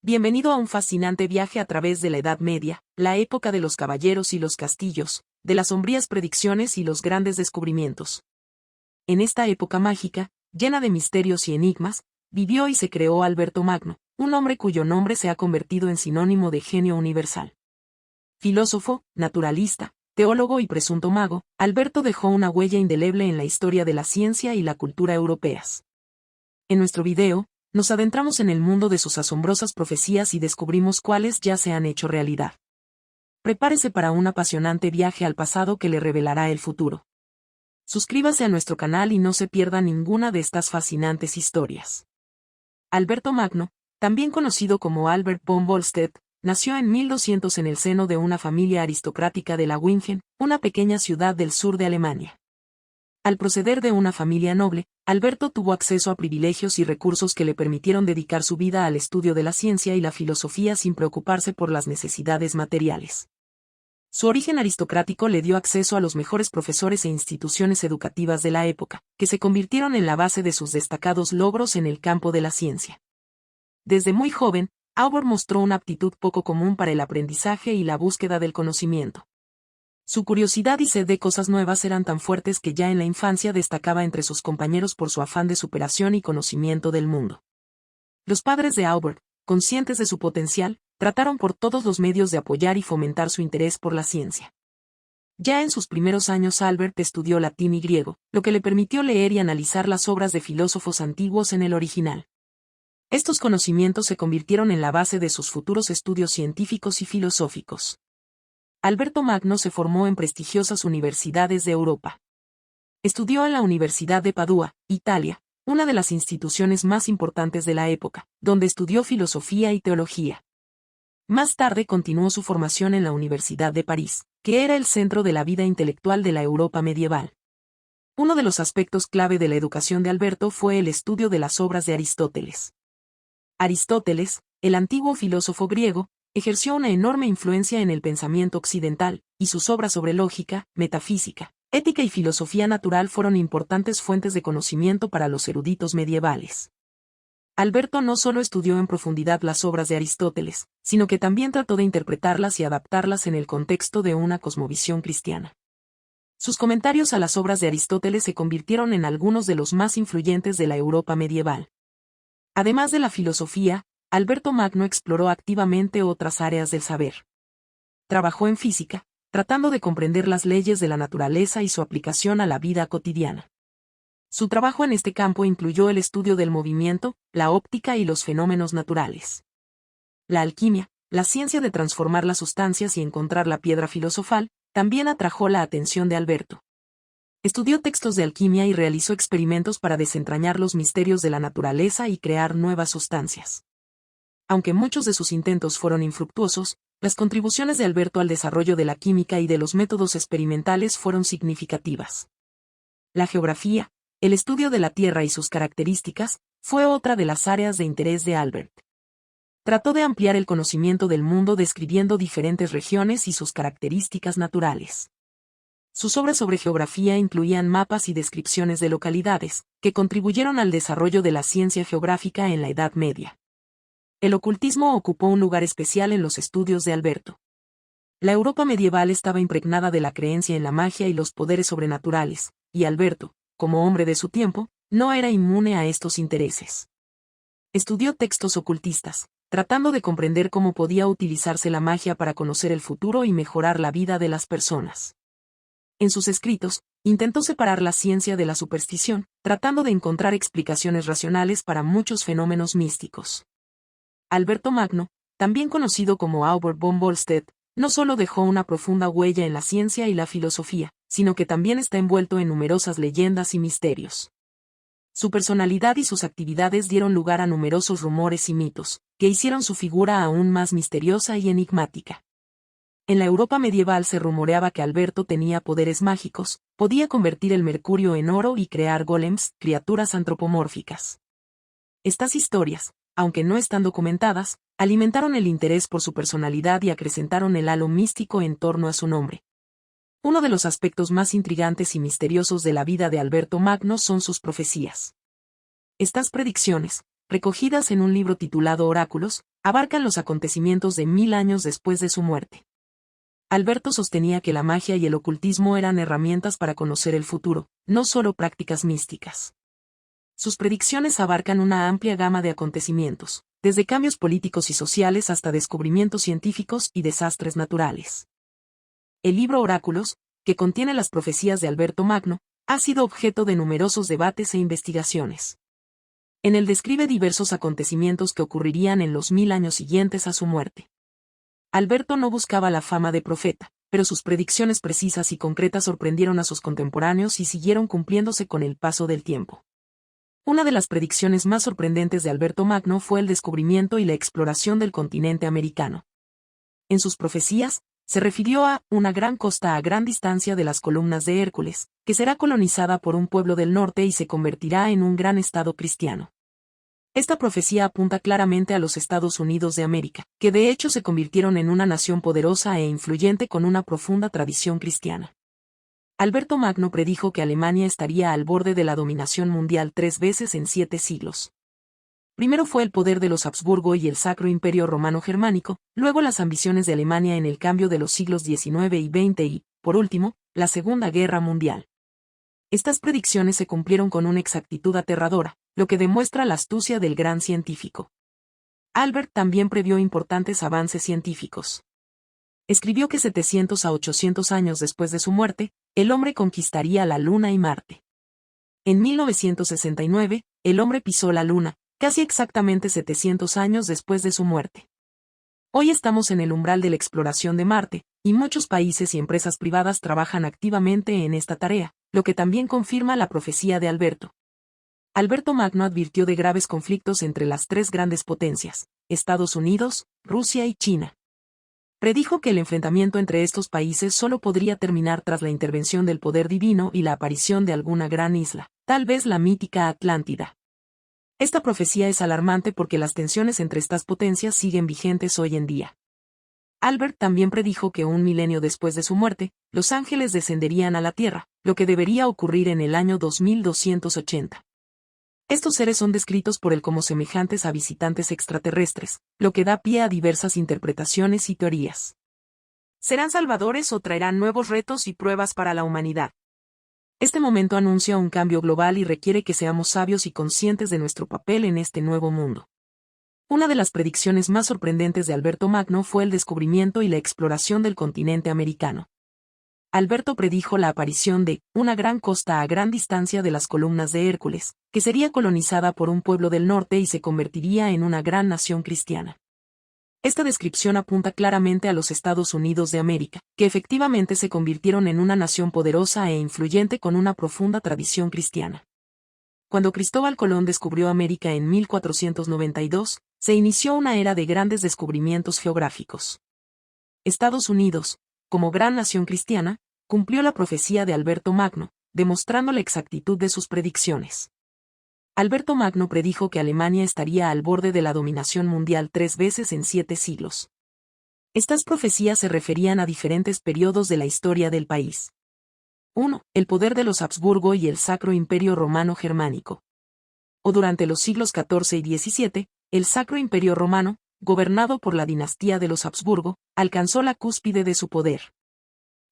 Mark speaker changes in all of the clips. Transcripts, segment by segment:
Speaker 1: Bienvenido a un fascinante viaje a través de la Edad Media, la época de los caballeros y los castillos, de las sombrías predicciones y los grandes descubrimientos. En esta época mágica, llena de misterios y enigmas, vivió y se creó Alberto Magno, un hombre cuyo nombre se ha convertido en sinónimo de genio universal. Filósofo, naturalista, teólogo y presunto mago, Alberto dejó una huella indeleble en la historia de la ciencia y la cultura europeas. En nuestro video, nos adentramos en el mundo de sus asombrosas profecías y descubrimos cuáles ya se han hecho realidad. Prepárese para un apasionante viaje al pasado que le revelará el futuro. Suscríbase a nuestro canal y no se pierda ninguna de estas fascinantes historias. Alberto Magno, también conocido como Albert von Volstedt, nació en 1200 en el seno de una familia aristocrática de Lauingen, una pequeña ciudad del sur de Alemania. Al proceder de una familia noble, Alberto tuvo acceso a privilegios y recursos que le permitieron dedicar su vida al estudio de la ciencia y la filosofía sin preocuparse por las necesidades materiales. Su origen aristocrático le dio acceso a los mejores profesores e instituciones educativas de la época, que se convirtieron en la base de sus destacados logros en el campo de la ciencia. Desde muy joven, Albert mostró una aptitud poco común para el aprendizaje y la búsqueda del conocimiento. Su curiosidad y sed de cosas nuevas eran tan fuertes que ya en la infancia destacaba entre sus compañeros por su afán de superación y conocimiento del mundo. Los padres de Albert, conscientes de su potencial, trataron por todos los medios de apoyar y fomentar su interés por la ciencia. Ya en sus primeros años Albert estudió latín y griego, lo que le permitió leer y analizar las obras de filósofos antiguos en el original. Estos conocimientos se convirtieron en la base de sus futuros estudios científicos y filosóficos. Alberto Magno se formó en prestigiosas universidades de Europa. Estudió en la Universidad de Padua, Italia, una de las instituciones más importantes de la época, donde estudió filosofía y teología. Más tarde continuó su formación en la Universidad de París, que era el centro de la vida intelectual de la Europa medieval. Uno de los aspectos clave de la educación de Alberto fue el estudio de las obras de Aristóteles. Aristóteles, el antiguo filósofo griego, ejerció una enorme influencia en el pensamiento occidental, y sus obras sobre lógica, metafísica, ética y filosofía natural fueron importantes fuentes de conocimiento para los eruditos medievales. Alberto no solo estudió en profundidad las obras de Aristóteles, sino que también trató de interpretarlas y adaptarlas en el contexto de una cosmovisión cristiana. Sus comentarios a las obras de Aristóteles se convirtieron en algunos de los más influyentes de la Europa medieval. Además de la filosofía, Alberto Magno exploró activamente otras áreas del saber. Trabajó en física, tratando de comprender las leyes de la naturaleza y su aplicación a la vida cotidiana. Su trabajo en este campo incluyó el estudio del movimiento, la óptica y los fenómenos naturales. La alquimia, la ciencia de transformar las sustancias y encontrar la piedra filosofal, también atrajo la atención de Alberto. Estudió textos de alquimia y realizó experimentos para desentrañar los misterios de la naturaleza y crear nuevas sustancias. Aunque muchos de sus intentos fueron infructuosos, las contribuciones de Alberto al desarrollo de la química y de los métodos experimentales fueron significativas. La geografía, el estudio de la Tierra y sus características, fue otra de las áreas de interés de Albert. Trató de ampliar el conocimiento del mundo describiendo diferentes regiones y sus características naturales. Sus obras sobre geografía incluían mapas y descripciones de localidades, que contribuyeron al desarrollo de la ciencia geográfica en la Edad Media. El ocultismo ocupó un lugar especial en los estudios de Alberto. La Europa medieval estaba impregnada de la creencia en la magia y los poderes sobrenaturales, y Alberto, como hombre de su tiempo, no era inmune a estos intereses. Estudió textos ocultistas, tratando de comprender cómo podía utilizarse la magia para conocer el futuro y mejorar la vida de las personas. En sus escritos, intentó separar la ciencia de la superstición, tratando de encontrar explicaciones racionales para muchos fenómenos místicos. Alberto Magno, también conocido como Albert von Volstedt, no solo dejó una profunda huella en la ciencia y la filosofía, sino que también está envuelto en numerosas leyendas y misterios. Su personalidad y sus actividades dieron lugar a numerosos rumores y mitos, que hicieron su figura aún más misteriosa y enigmática. En la Europa medieval se rumoreaba que Alberto tenía poderes mágicos, podía convertir el mercurio en oro y crear golems, criaturas antropomórficas. Estas historias, aunque no están documentadas, alimentaron el interés por su personalidad y acrecentaron el halo místico en torno a su nombre. Uno de los aspectos más intrigantes y misteriosos de la vida de Alberto Magno son sus profecías. Estas predicciones, recogidas en un libro titulado Oráculos, abarcan los acontecimientos de 1000 años después de su muerte. Alberto sostenía que la magia y el ocultismo eran herramientas para conocer el futuro, no solo prácticas místicas. Sus predicciones abarcan una amplia gama de acontecimientos, desde cambios políticos y sociales hasta descubrimientos científicos y desastres naturales. El libro Oráculos, que contiene las profecías de Alberto Magno, ha sido objeto de numerosos debates e investigaciones. En él describe diversos acontecimientos que ocurrirían en los 1000 años siguientes a su muerte. Alberto no buscaba la fama de profeta, pero sus predicciones precisas y concretas sorprendieron a sus contemporáneos y siguieron cumpliéndose con el paso del tiempo. Una de las predicciones más sorprendentes de Alberto Magno fue el descubrimiento y la exploración del continente americano. En sus profecías, se refirió a una gran costa a gran distancia de las columnas de Hércules, que será colonizada por un pueblo del norte y se convertirá en un gran estado cristiano. Esta profecía apunta claramente a los Estados Unidos de América, que de hecho se convirtieron en una nación poderosa e influyente con una profunda tradición cristiana. Alberto Magno predijo que Alemania estaría al borde de la dominación mundial 3 veces en 7 siglos. Primero fue el poder de los Habsburgo y el Sacro Imperio Romano Germánico, luego las ambiciones de Alemania en el cambio de los siglos XIX y XX y, por último, la Segunda Guerra Mundial. Estas predicciones se cumplieron con una exactitud aterradora, lo que demuestra la astucia del gran científico. Albert también previó importantes avances científicos. Escribió que 700 a 800 años después de su muerte, el hombre conquistaría la Luna y Marte. En 1969, el hombre pisó la Luna, casi exactamente 700 años después de su muerte. Hoy estamos en el umbral de la exploración de Marte, y muchos países y empresas privadas trabajan activamente en esta tarea, lo que también confirma la profecía de Alberto. Alberto Magno advirtió de graves conflictos entre las 3 grandes potencias, Estados Unidos, Rusia y China. Predijo que el enfrentamiento entre estos países solo podría terminar tras la intervención del poder divino y la aparición de alguna gran isla, tal vez la mítica Atlántida. Esta profecía es alarmante porque las tensiones entre estas potencias siguen vigentes hoy en día. Albert también predijo que un milenio después de su muerte, los ángeles descenderían a la Tierra, lo que debería ocurrir en el año 2280. Estos seres son descritos por él como semejantes a visitantes extraterrestres, lo que da pie a diversas interpretaciones y teorías. ¿Serán salvadores o traerán nuevos retos y pruebas para la humanidad? Este momento anuncia un cambio global y requiere que seamos sabios y conscientes de nuestro papel en este nuevo mundo. Una de las predicciones más sorprendentes de Alberto Magno fue el descubrimiento y la exploración del continente americano. Alberto predijo la aparición de una gran costa a gran distancia de las columnas de Hércules, que sería colonizada por un pueblo del norte y se convertiría en una gran nación cristiana. Esta descripción apunta claramente a los Estados Unidos de América, que efectivamente se convirtieron en una nación poderosa e influyente con una profunda tradición cristiana. Cuando Cristóbal Colón descubrió América en 1492, se inició una era de grandes descubrimientos geográficos. Estados Unidos, como gran nación cristiana, cumplió la profecía de Alberto Magno, demostrando la exactitud de sus predicciones. Alberto Magno predijo que Alemania estaría al borde de la dominación mundial 3 veces en 7 siglos. Estas profecías se referían a diferentes periodos de la historia del país. 1. El poder de los Habsburgo y el Sacro Imperio Romano Germánico. O durante los siglos XIV y XVII, el Sacro Imperio Romano, gobernado por la dinastía de los Habsburgo, alcanzó la cúspide de su poder.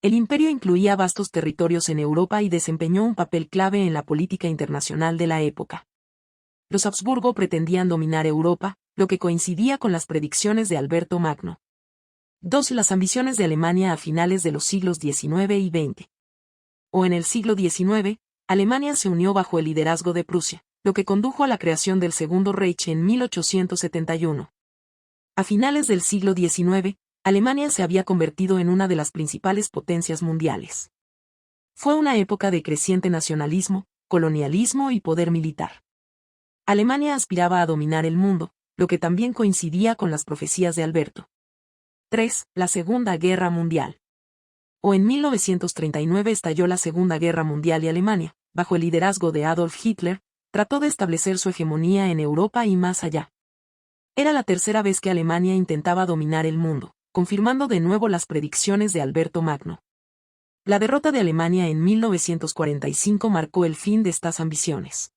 Speaker 1: El imperio incluía vastos territorios en Europa y desempeñó un papel clave en la política internacional de la época. Los Habsburgo pretendían dominar Europa, lo que coincidía con las predicciones de Alberto Magno. 2. Las ambiciones de Alemania a finales de los siglos XIX y XX. O en el siglo XIX, Alemania se unió bajo el liderazgo de Prusia, lo que condujo a la creación del Segundo Reich en 1871. A finales del siglo XIX, Alemania se había convertido en una de las principales potencias mundiales. Fue una época de creciente nacionalismo, colonialismo y poder militar. Alemania aspiraba a dominar el mundo, lo que también coincidía con las profecías de Alberto. 3. La Segunda Guerra Mundial. O en 1939 estalló la Segunda Guerra Mundial y Alemania, bajo el liderazgo de Adolf Hitler, trató de establecer su hegemonía en Europa y más allá. Era la tercera vez que Alemania intentaba dominar el mundo, confirmando de nuevo las predicciones de Alberto Magno. La derrota de Alemania en 1945 marcó el fin de estas ambiciones.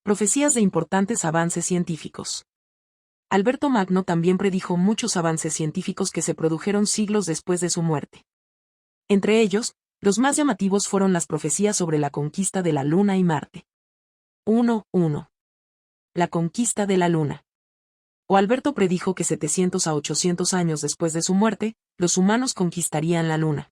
Speaker 1: Profecías de importantes avances científicos. Alberto Magno también predijo muchos avances científicos que se produjeron siglos después de su muerte. Entre ellos, los más llamativos fueron las profecías sobre la conquista de la Luna y Marte. 1. La conquista de la Luna. Alberto predijo que 700 a 800 años después de su muerte, los humanos conquistarían la Luna.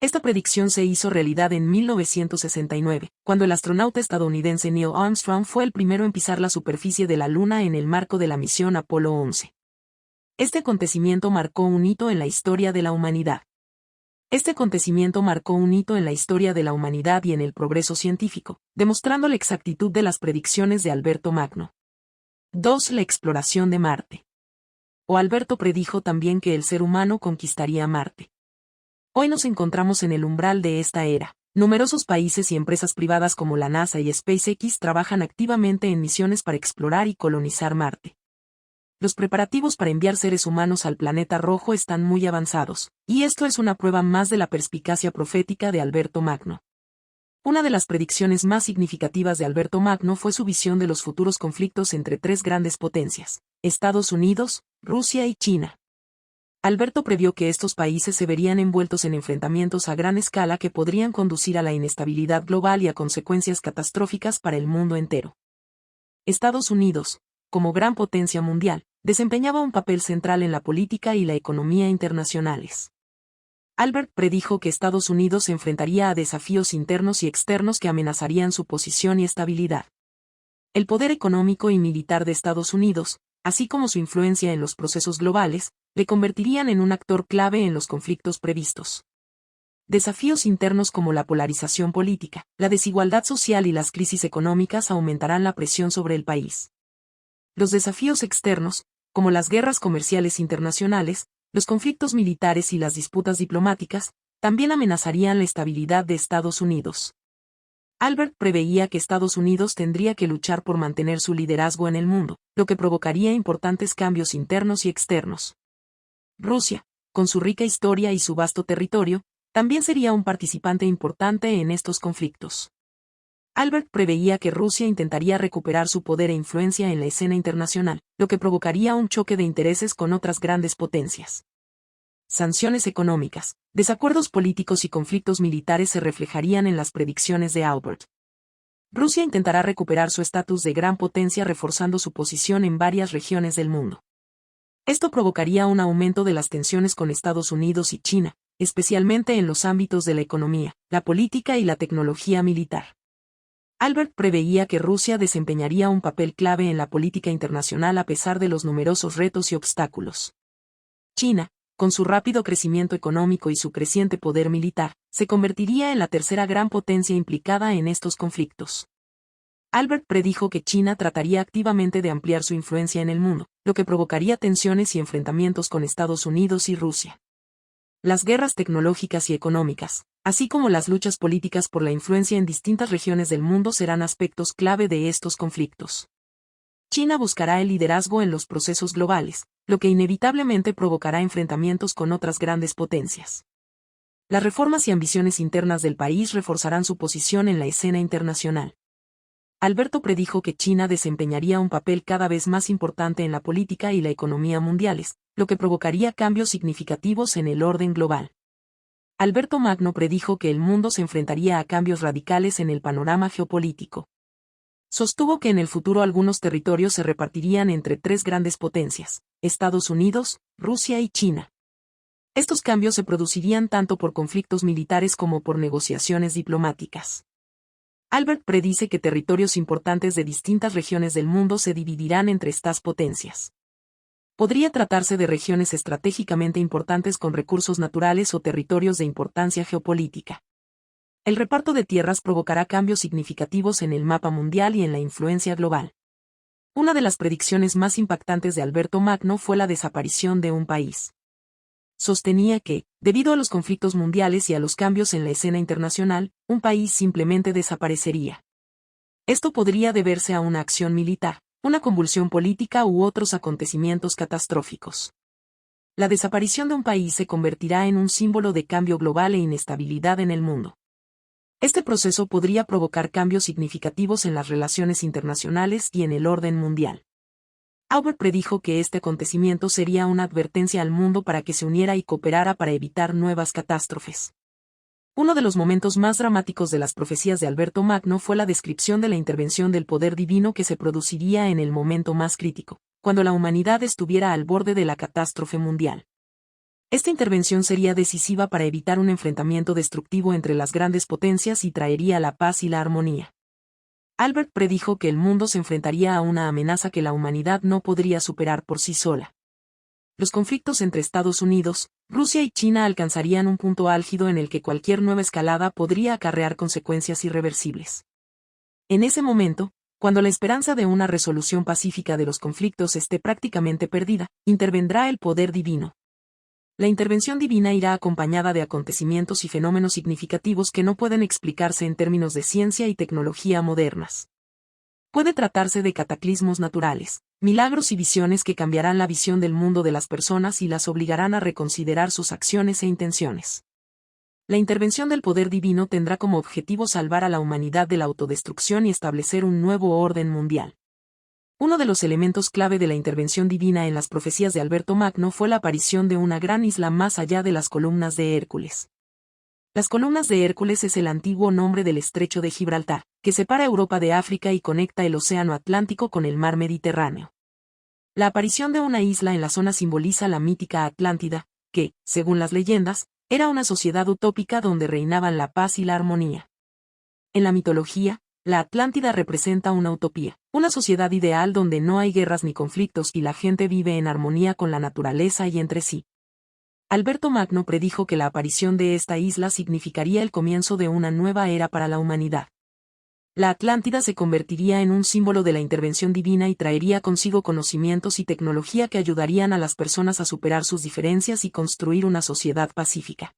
Speaker 1: Esta predicción se hizo realidad en 1969, cuando el astronauta estadounidense Neil Armstrong fue el primero en pisar la superficie de la Luna en el marco de la misión Apolo 11. Este acontecimiento marcó un hito en la historia de la humanidad. y en el progreso científico, demostrando la exactitud de las predicciones de Alberto Magno. 2. La exploración de Marte. Alberto predijo también que el ser humano conquistaría Marte. Hoy nos encontramos en el umbral de esta era. Numerosos países y empresas privadas como la NASA y SpaceX trabajan activamente en misiones para explorar y colonizar Marte. Los preparativos para enviar seres humanos al planeta rojo están muy avanzados, y esto es una prueba más de la perspicacia profética de Alberto Magno. Una de las predicciones más significativas de Alberto Magno fue su visión de los futuros conflictos entre tres grandes potencias, Estados Unidos, Rusia y China. Alberto previó que estos países se verían envueltos en enfrentamientos a gran escala que podrían conducir a la inestabilidad global y a consecuencias catastróficas para el mundo entero. Estados Unidos, como gran potencia mundial, desempeñaba un papel central en la política y la economía internacionales. Albert predijo que Estados Unidos se enfrentaría a desafíos internos y externos que amenazarían su posición y estabilidad. El poder económico y militar de Estados Unidos, así como su influencia en los procesos globales, le convertirían en un actor clave en los conflictos previstos. Desafíos internos como la polarización política, la desigualdad social y las crisis económicas aumentarán la presión sobre el país. Los desafíos externos, como las guerras comerciales internacionales, los conflictos militares y las disputas diplomáticas, también amenazarían la estabilidad de Estados Unidos. Albert preveía que Estados Unidos tendría que luchar por mantener su liderazgo en el mundo, lo que provocaría importantes cambios internos y externos. Rusia, con su rica historia y su vasto territorio, también sería un participante importante en estos conflictos. Albert preveía que Rusia intentaría recuperar su poder e influencia en la escena internacional, lo que provocaría un choque de intereses con otras grandes potencias. Sanciones económicas, desacuerdos políticos y conflictos militares se reflejarían en las predicciones de Albert. Rusia intentará recuperar su estatus de gran potencia reforzando su posición en varias regiones del mundo. Esto provocaría un aumento de las tensiones con Estados Unidos y China, especialmente en los ámbitos de la economía, la política y la tecnología militar. Albert preveía que Rusia desempeñaría un papel clave en la política internacional a pesar de los numerosos retos y obstáculos. China, con su rápido crecimiento económico y su creciente poder militar, se convertiría en la tercera gran potencia implicada en estos conflictos. Albert predijo que China trataría activamente de ampliar su influencia en el mundo, lo que provocaría tensiones y enfrentamientos con Estados Unidos y Rusia. Las guerras tecnológicas y económicas, así como las luchas políticas por la influencia en distintas regiones del mundo serán aspectos clave de estos conflictos. China buscará el liderazgo en los procesos globales, lo que inevitablemente provocará enfrentamientos con otras grandes potencias. Las reformas y ambiciones internas del país reforzarán su posición en la escena internacional. Alberto predijo que China desempeñaría un papel cada vez más importante en la política y la economía mundiales, lo que provocaría cambios significativos en el orden global. Alberto Magno predijo que el mundo se enfrentaría a cambios radicales en el panorama geopolítico. Sostuvo que en el futuro algunos territorios se repartirían entre tres grandes potencias, Estados Unidos, Rusia y China. Estos cambios se producirían tanto por conflictos militares como por negociaciones diplomáticas. Albert predice que territorios importantes de distintas regiones del mundo se dividirán entre estas potencias. Podría tratarse de regiones estratégicamente importantes con recursos naturales o territorios de importancia geopolítica. El reparto de tierras provocará cambios significativos en el mapa mundial y en la influencia global. Una de las predicciones más impactantes de Alberto Magno fue la desaparición de un país. Sostenía que, debido a los conflictos mundiales y a los cambios en la escena internacional, un país simplemente desaparecería. Esto podría deberse a una acción militar, una convulsión política u otros acontecimientos catastróficos. La desaparición de un país se convertirá en un símbolo de cambio global e inestabilidad en el mundo. Este proceso podría provocar cambios significativos en las relaciones internacionales y en el orden mundial. Albert predijo que este acontecimiento sería una advertencia al mundo para que se uniera y cooperara para evitar nuevas catástrofes. Uno de los momentos más dramáticos de las profecías de Alberto Magno fue la descripción de la intervención del poder divino que se produciría en el momento más crítico, cuando la humanidad estuviera al borde de la catástrofe mundial. Esta intervención sería decisiva para evitar un enfrentamiento destructivo entre las grandes potencias y traería la paz y la armonía. Albert predijo que el mundo se enfrentaría a una amenaza que la humanidad no podría superar por sí sola. Los conflictos entre Estados Unidos, Rusia y China alcanzarían un punto álgido en el que cualquier nueva escalada podría acarrear consecuencias irreversibles. En ese momento, cuando la esperanza de una resolución pacífica de los conflictos esté prácticamente perdida, intervendrá el poder divino. La intervención divina irá acompañada de acontecimientos y fenómenos significativos que no pueden explicarse en términos de ciencia y tecnología modernas. Puede tratarse de cataclismos naturales, milagros y visiones que cambiarán la visión del mundo de las personas y las obligarán a reconsiderar sus acciones e intenciones. La intervención del poder divino tendrá como objetivo salvar a la humanidad de la autodestrucción y establecer un nuevo orden mundial. Uno de los elementos clave de la intervención divina en las profecías de Alberto Magno fue la aparición de una gran isla más allá de las columnas de Hércules. Las columnas de Hércules es el antiguo nombre del estrecho de Gibraltar, que separa Europa de África y conecta el Océano Atlántico con el mar Mediterráneo. La aparición de una isla en la zona simboliza la mítica Atlántida, que, según las leyendas, era una sociedad utópica donde reinaban la paz y la armonía. En la mitología, la Atlántida representa una utopía, una sociedad ideal donde no hay guerras ni conflictos y la gente vive en armonía con la naturaleza y entre sí. Alberto Magno predijo que la aparición de esta isla significaría el comienzo de una nueva era para la humanidad. La Atlántida se convertiría en un símbolo de la intervención divina y traería consigo conocimientos y tecnología que ayudarían a las personas a superar sus diferencias y construir una sociedad pacífica.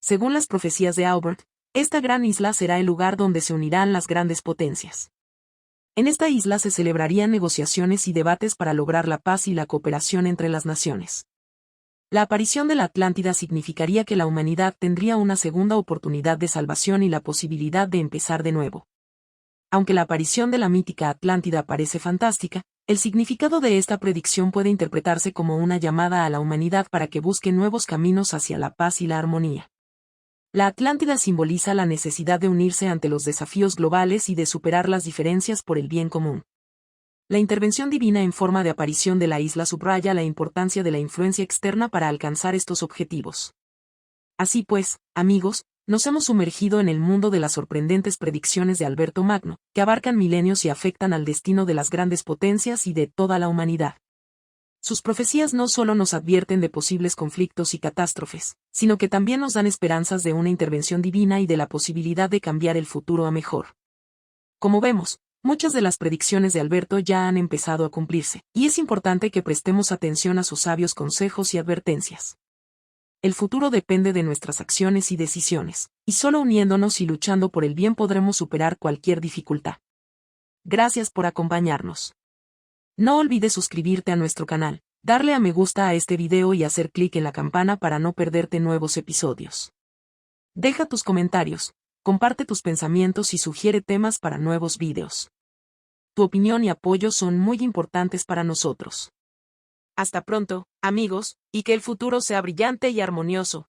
Speaker 1: Según las profecías de Albert, esta gran isla será el lugar donde se unirán las grandes potencias. En esta isla se celebrarían negociaciones y debates para lograr la paz y la cooperación entre las naciones. La aparición de la Atlántida significaría que la humanidad tendría una segunda oportunidad de salvación y la posibilidad de empezar de nuevo. Aunque la aparición de la mítica Atlántida parece fantástica, el significado de esta predicción puede interpretarse como una llamada a la humanidad para que busque nuevos caminos hacia la paz y la armonía. La Atlántida simboliza la necesidad de unirse ante los desafíos globales y de superar las diferencias por el bien común. La intervención divina en forma de aparición de la isla subraya la importancia de la influencia externa para alcanzar estos objetivos. Así pues, amigos, nos hemos sumergido en el mundo de las sorprendentes predicciones de Alberto Magno, que abarcan milenios y afectan al destino de las grandes potencias y de toda la humanidad. Sus profecías no solo nos advierten de posibles conflictos y catástrofes, sino que también nos dan esperanzas de una intervención divina y de la posibilidad de cambiar el futuro a mejor. Como vemos, muchas de las predicciones de Alberto ya han empezado a cumplirse, y es importante que prestemos atención a sus sabios consejos y advertencias. El futuro depende de nuestras acciones y decisiones, y solo uniéndonos y luchando por el bien podremos superar cualquier dificultad. Gracias por acompañarnos. No olvides suscribirte a nuestro canal, darle a me gusta a este video y hacer clic en la campana para no perderte nuevos episodios. Deja tus comentarios, comparte tus pensamientos y sugiere temas para nuevos videos. Tu opinión y apoyo son muy importantes para nosotros. Hasta pronto, amigos, y que el futuro sea brillante y armonioso.